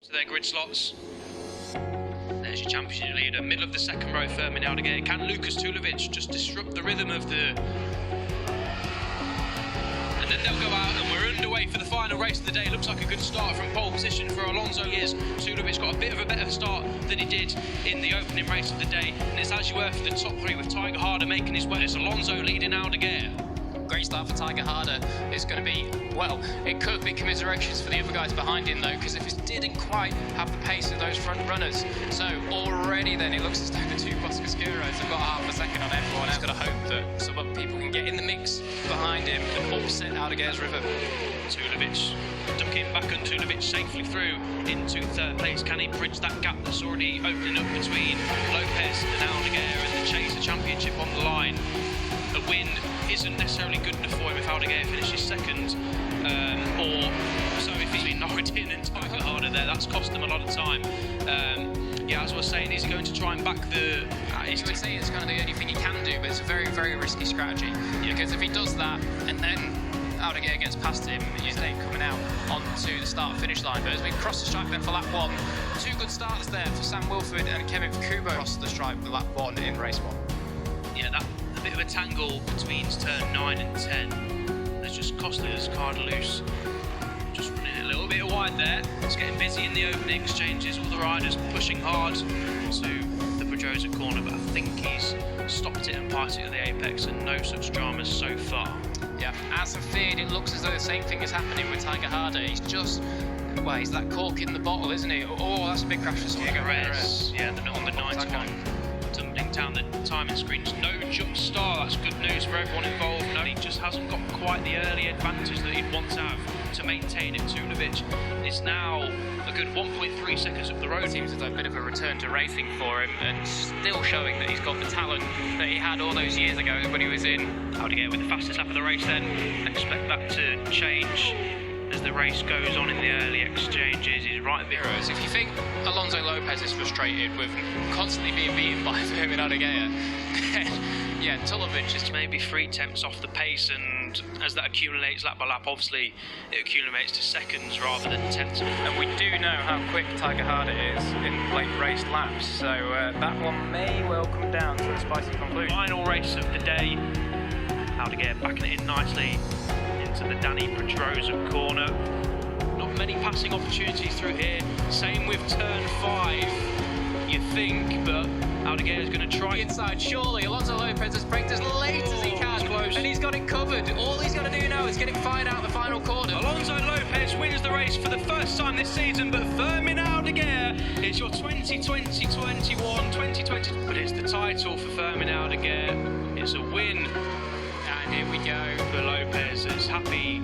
To their grid slots. There's your championship leader, middle of the second row, Fermin Aldeguer. Can Lucas Tulovic just disrupt the rhythm of the... And then they'll go out and we're underway for the final race of the day. Looks like a good start from pole position for Alonso. Tulovic got a bit of a better start than he did in the opening race of the day. And it's as you were for the top three with Tiger Harder making his way. It's Alonso leading Aldeguer. Great start for Tiger Harder. It's going to be, well, it could be commiserations for the other guys behind him though, because if it didn't quite have the pace of those front runners. So already then it looks as though the two Boscascuros have got half a second on everyone. He's got to hope that some other people can get in the mix behind him and upset Aldeguer's rhythm. Tulovic ducking back and Tulovic safely through into third place. Can he bridge that gap that's already opening up between Lopez and Aldeguer and the Chaser Championship on the line? A win isn't necessarily good enough for him if Aldeguer finishes second, or so if he's been Norrodin and Tiger Harder there, that's cost them a lot of time. Yeah, as I was saying, he's going to try and back the... You would say it's kind of the only thing he can do, but it's a very, very risky strategy. Yeah. Because if he does that, and then Aldeguer gets past him, he's then coming out onto the start-finish line. But as we cross the stripe then for lap one, two good starts there for Sam Wilford and Kevin Kubo across the stripe for lap one in race one. Yeah, that a bit of a tangle between turn 9 and 10. There's just Costner's card loose. Just running a little bit wide there. It's getting busy in the opening exchanges. All the riders pushing hard to the Pedrosa corner, but I think he's stopped it and passed it to the apex, and no such dramas so far. Yeah, as I feared, it looks as though the same thing is happening with Tiger Harder. He's just, well, he's that cork in the bottle, isn't he? Oh, that's a big crash for Jerez. Yeah, the number 91. Tumbling down the timing screens. No jump star, that's good news for everyone involved. No, he just hasn't got quite the early advantage that he'd want to have to maintain it. Tulovic is now a good 1.3 seconds up the road. Seems as though a bit of a return to racing for him, and still showing that he's got the talent that he had all those years ago when he was in. Aldeguer with the fastest lap of the race then. Expect that to change as the race goes on in the early exchanges. He's right at the heroes. If you think Alonso Lopez is frustrated with constantly being beaten by Fermin Aldeguer, yeah, Tulovic is maybe 3 tenths off the pace, and as that accumulates lap by lap, obviously it accumulates to seconds rather than tenths. And we do know how quick Tiger Harder is in late race laps, so that one may well come down to a spicy conclusion. Final race of the day. Aldeguer backing it in nicely into the Danny Pedrosa corner. Not many passing opportunities through here. Same with turn 5, you think, but Aldeguer is going to try. Inside, surely. Alonso Lopez has braked as late as he can, close. And he's got it covered. All he's got to do now is get it fired out the final corner. Alonso Lopez wins the race for the first time this season, but Fermin Aldeguer is your 2020, 21, 2020. But it's the title for Fermin Aldeguer. It's a win. And here we go. For Lopez, as happy